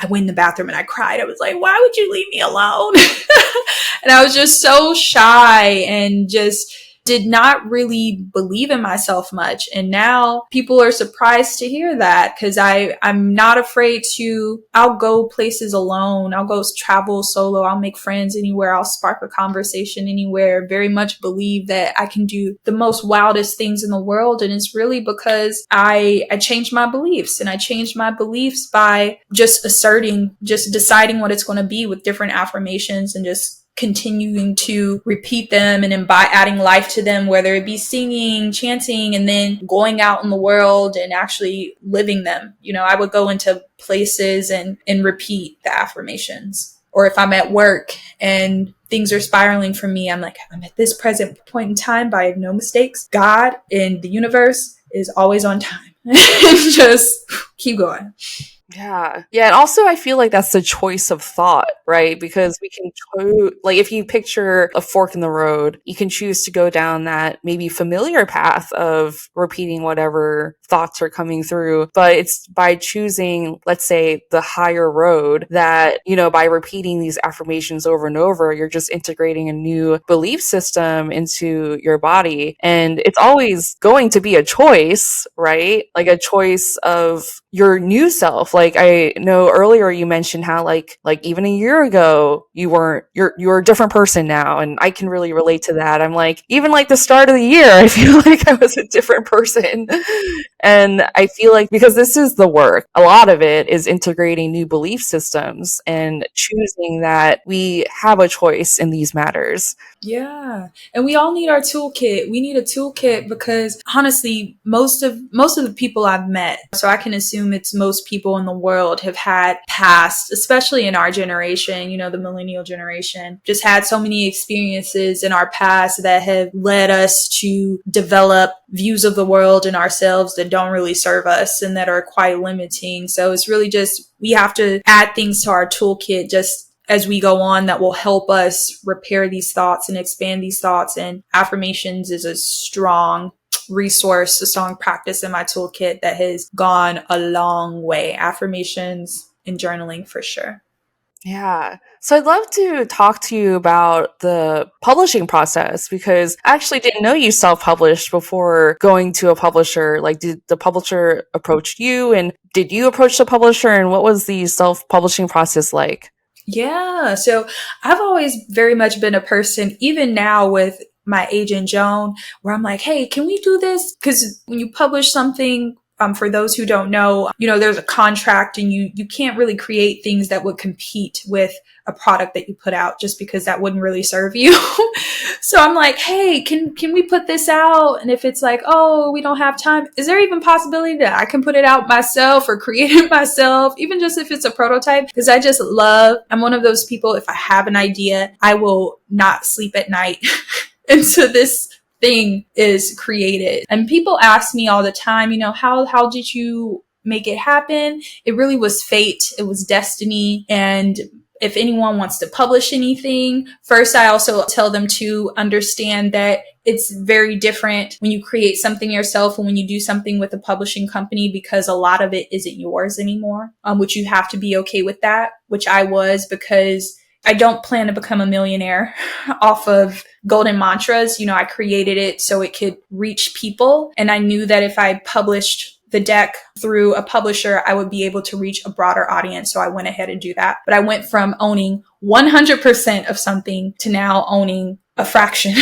went in the bathroom and I cried. I was like, why would you leave me alone? And I was just so shy and just did not really believe in myself much. And now people are surprised to hear that, because I'm not afraid I'll go places alone. I'll go travel solo. I'll make friends anywhere. I'll spark a conversation anywhere. Very much believe that I can do the most wildest things in the world. And it's really because I changed my beliefs, and I changed my beliefs by just deciding what it's going to be with different affirmations, and just continuing to repeat them and by adding life to them, whether it be singing, chanting, and then going out in the world and actually living them. I would go into places and repeat the affirmations. Or if I'm at work and things are spiraling for me, I'm like, I'm at this present point in time, but I have no mistakes. God and the universe is always on time. Just keep going. Yeah. And also I feel like that's the choice of thought, right? Because we can, if you picture a fork in the road, you can choose to go down that maybe familiar path of repeating whatever thoughts are coming through. But it's by choosing, let's say, the higher road that, by repeating these affirmations over and over, you're just integrating a new belief system into your body. And it's always going to be a choice, right? A choice of your new self. like, I know earlier you mentioned how like even a year ago you're a different person now, and I can really relate to that. I'm like, even like the start of the year, I feel like I was a different person. And I feel like, because this is the work, a lot of it is integrating new belief systems and choosing that we have a choice in these matters. Yeah. And we all need our toolkit. We need a toolkit because honestly, most of the people I've met, so I can assume it's most people in the world, have had past, especially in our generation, the millennial generation, just had so many experiences in our past that have led us to develop views of the world and ourselves that don't really serve us and that are quite limiting. So it's really just, we have to add things to our toolkit just as we go on that will help us repair these thoughts and expand these thoughts. And affirmations is a strong resource, a strong practice in my toolkit that has gone a long way. Affirmations and journaling for sure. Yeah. So I'd love to talk to you about the publishing process, because I actually didn't know you self-published before going to a publisher. Like, did the publisher approach you, and did you approach the publisher, and what was the self-publishing process like? Yeah. So I've always very much been a person, even now with my agent Joan, where I'm like, hey, can we do this? Because when you publish something, for those who don't know, there's a contract, and you can't really create things that would compete with a product that you put out, just because that wouldn't really serve you. So I'm like, hey, can we put this out? And if it's like, oh, we don't have time, is there even possibility that I can put it out myself or create it myself, even just if it's a prototype? Because I'm one of those people, if I have an idea, I will not sleep at night until this thing is created. And people ask me all the time, how did you make it happen? It really was fate. It was destiny. And if anyone wants to publish anything, first, I also tell them to understand that it's very different when you create something yourself and when you do something with a publishing company, because a lot of it isn't yours anymore, which you have to be okay with that, which I was, because I don't plan to become a millionaire off of golden mantras. I created it so it could reach people. And I knew that if I published the deck through a publisher, I would be able to reach a broader audience. So I went ahead and do that. But I went from owning 100% of something to now owning a fraction,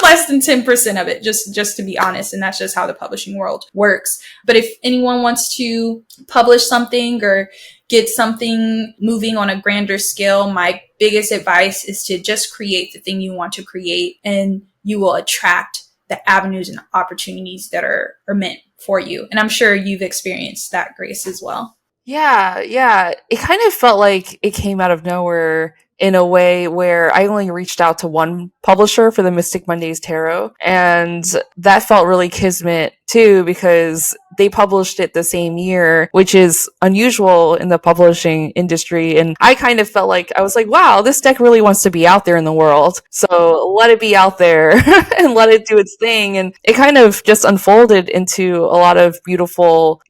less than 10% of it, just to be honest. And that's just how the publishing world works. But if anyone wants to publish something or get something moving on a grander scale, my biggest advice is to just create the thing you want to create, and you will attract the avenues and opportunities that are meant for you. And I'm sure you've experienced that, Grace, as well. Yeah, yeah. It kind of felt like it came out of nowhere, in a way where I only reached out to one publisher for the Mystic Mondays Tarot. And that felt really kismet too, because they published it the same year, which is unusual in the publishing industry. And I kind of felt like, I was like, wow, this deck really wants to be out there in the world. So let it be out there and let it do its thing. And it kind of just unfolded into a lot of beautiful,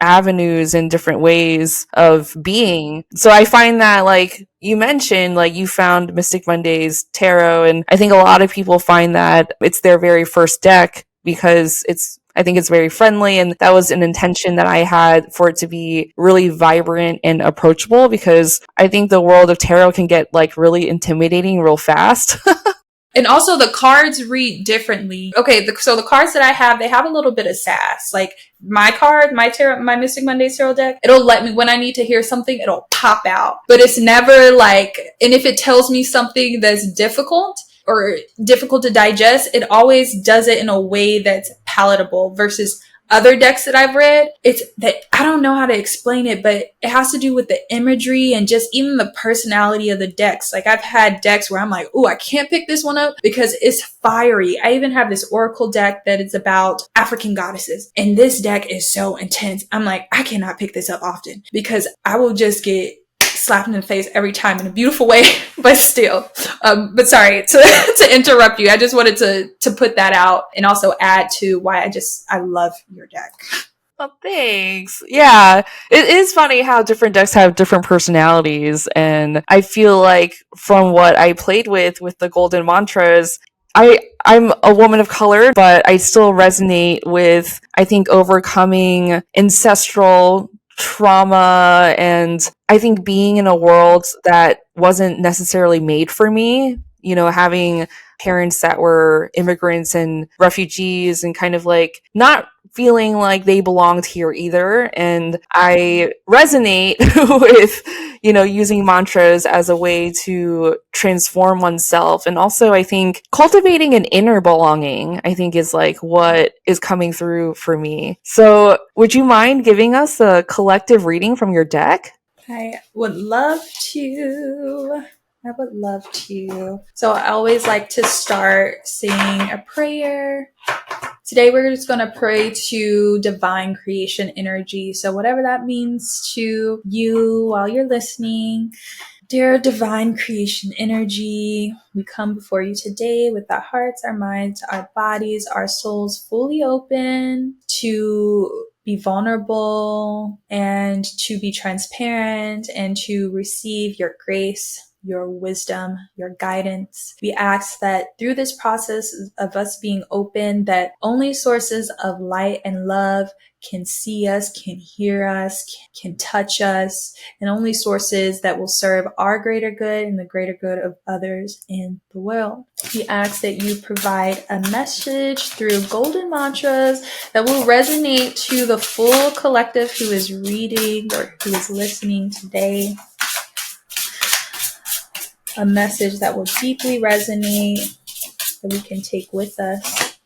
avenues and different ways of being. So I find that, like you mentioned, like you found Mystic Mondays Tarot, and I think a lot of people find that it's their very first deck because I think it's very friendly, and that was an intention that I had for it to be really vibrant and approachable, because I think the world of tarot can get like really intimidating real fast. And also the cards read differently. Okay, so the cards that I have, they have a little bit of sass. Like my card, my Mystic Mondays Tarot deck, it'll let me, when I need to hear something, it'll pop out. But it's never like, and if it tells me something that's difficult or difficult to digest, it always does it in a way that's palatable, versus other decks that I've read, it's that I don't know how to explain it, but it has to do with the imagery and just even the personality of the decks. Like I've had decks where I'm like, oh, I can't pick this one up because it's fiery. I even have this oracle deck that is about African goddesses, and this deck is so intense. I'm like, I cannot pick this up often because I will just get slapped in the face every time in a beautiful way, but still. But sorry to interrupt you. I just wanted to put that out and also add to why I love your deck. Oh, thanks. Yeah, it is funny how different decks have different personalities, and I feel like from what I played with the golden mantras, I'm a woman of color, but I still resonate with, I think, overcoming ancestral trauma, and I think being in a world that wasn't necessarily made for me, having parents that were immigrants and refugees and kind of like not feeling like they belonged here either. And I resonate with, using mantras as a way to transform oneself. And also, I think cultivating an inner belonging, I think, is like what is coming through for me. So, would you mind giving us a collective reading from your deck? I would love to. So I always like to start saying a prayer. Today we're just going to pray to divine creation energy. So whatever that means to you while you're listening. Dear divine creation energy, we come before you today with our hearts, our minds, our bodies, our souls fully open to be vulnerable and to be transparent and to receive your grace, your wisdom, your guidance. We ask that through this process of us being open, that only sources of light and love can see us, can hear us, can touch us, and only sources that will serve our greater good and the greater good of others in the world. We ask that you provide a message through golden mantras that will resonate to the full collective who is reading or who is listening today. A message that will deeply resonate, that we can take with us.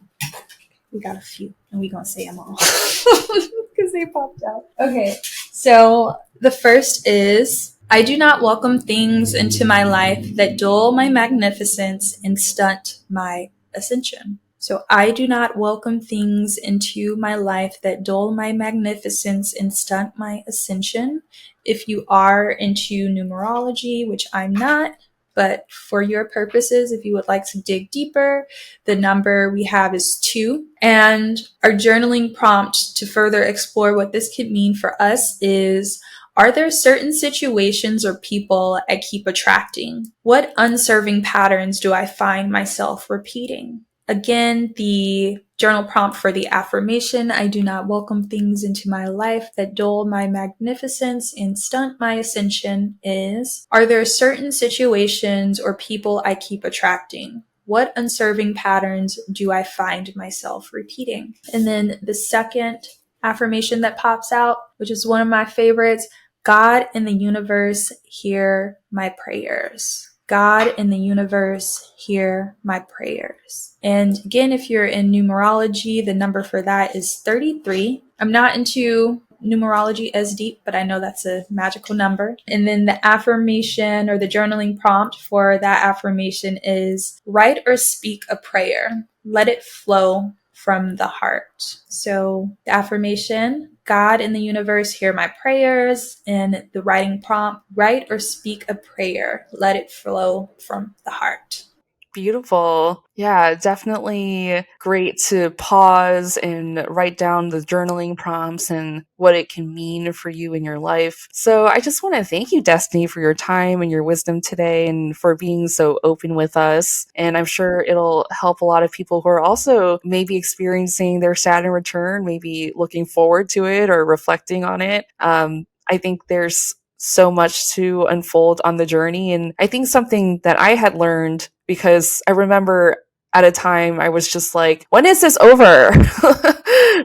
We got a few, and we're going to say them all because they popped out. Okay, so the first is, I do not welcome things into my life that dull my magnificence and stunt my ascension. So I do not welcome things into my life that dull my magnificence and stunt my ascension. If you are into numerology, which I'm not, but for your purposes, if you would like to dig deeper, the number we have is 2. And our journaling prompt to further explore what this could mean for us is, are there certain situations or people I keep attracting? What unserving patterns do I find myself repeating? Again, the journal prompt for the affirmation, I do not welcome things into my life that dull my magnificence and stunt my ascension, is, are there certain situations or people I keep attracting? What unserving patterns do I find myself repeating? And then the second affirmation that pops out, which is one of my favorites, God in the universe, hear my prayers. God in the universe, hear my prayers. And again, if you're in numerology, the number for that is 33. I'm not into numerology as deep, but I know that's a magical number. And then the affirmation or the journaling prompt for that affirmation is, write or speak a prayer. Let it flow from the heart. So the affirmation, God in the universe, hear my prayers. And the writing prompt, write or speak a prayer. Let it flow from the heart. Beautiful. Yeah, definitely great to pause and write down the journaling prompts and what it can mean for you in your life. So I just want to thank you, Destiny, for your time and your wisdom today and for being so open with us. And I'm sure it'll help a lot of people who are also maybe experiencing their Saturn return, maybe looking forward to it or reflecting on it. I think there's so much to unfold on the journey. And I think something that I had learned, because I remember at a time I was just like, when is this over?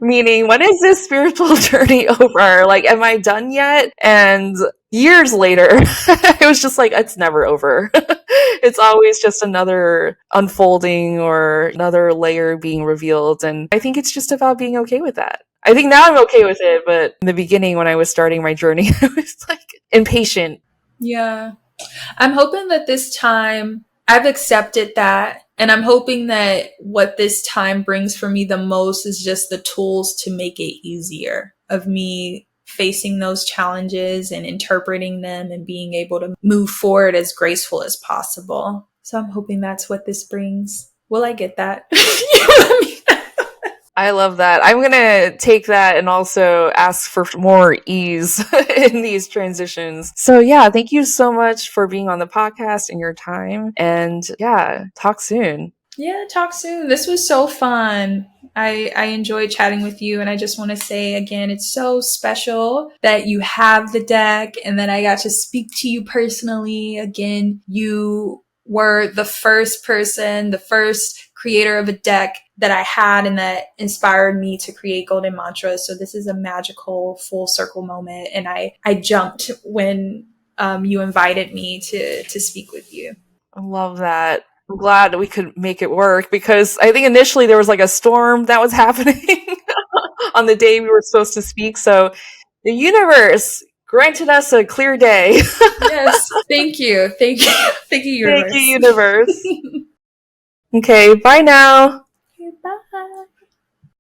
Meaning, when is this spiritual journey over? Like, am I done yet? And years later, it was just like, it's never over. It's always just another unfolding or another layer being revealed. And I think it's just about being okay with that. I think now I'm okay with it, but in the beginning when I was starting my journey, I was like impatient. Yeah. I'm hoping that this time I've accepted that. And I'm hoping that what this time brings for me the most is just the tools to make it easier, of me facing those challenges and interpreting them and being able to move forward as graceful as possible. So I'm hoping that's what this brings. Will I get that? I love that. I'm going to take that and also ask for more ease in these transitions. So yeah, thank you so much for being on the podcast and your time. And yeah, talk soon. Yeah, talk soon. This was so fun. I enjoyed chatting with you, and I just want to say again, it's so special that you have the deck and that I got to speak to you personally. Again, you were the first person, the first creator of a deck that I had and that inspired me to create Golden Mantras. So this is a magical full circle moment, and I jumped when you invited me to speak with you. I love that. I'm glad we could make it work because I think initially there was like a storm that was happening on the day we were supposed to speak. So the universe granted us a clear day. Yes. Thank you. Thank you. Thank you, universe. Thank you, universe. Okay, bye now. Bye.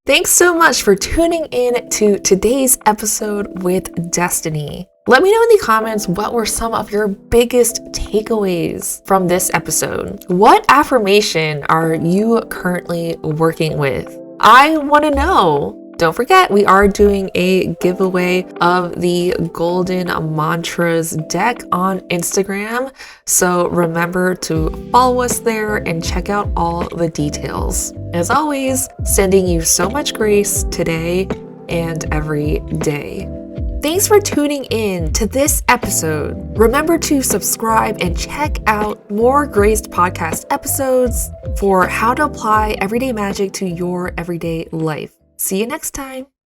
Thanks so much for tuning in to today's episode with Destiny. Let me know in the comments what were some of your biggest takeaways from this episode. What affirmation are you currently working with? I want to know. Don't forget, we are doing a giveaway of the Golden Mantras deck on Instagram. So remember to follow us there and check out all the details. As always, sending you so much grace today and every day. Thanks for tuning in to this episode. Remember to subscribe and check out more Graced podcast episodes for how to apply everyday magic to your everyday life. See you next time.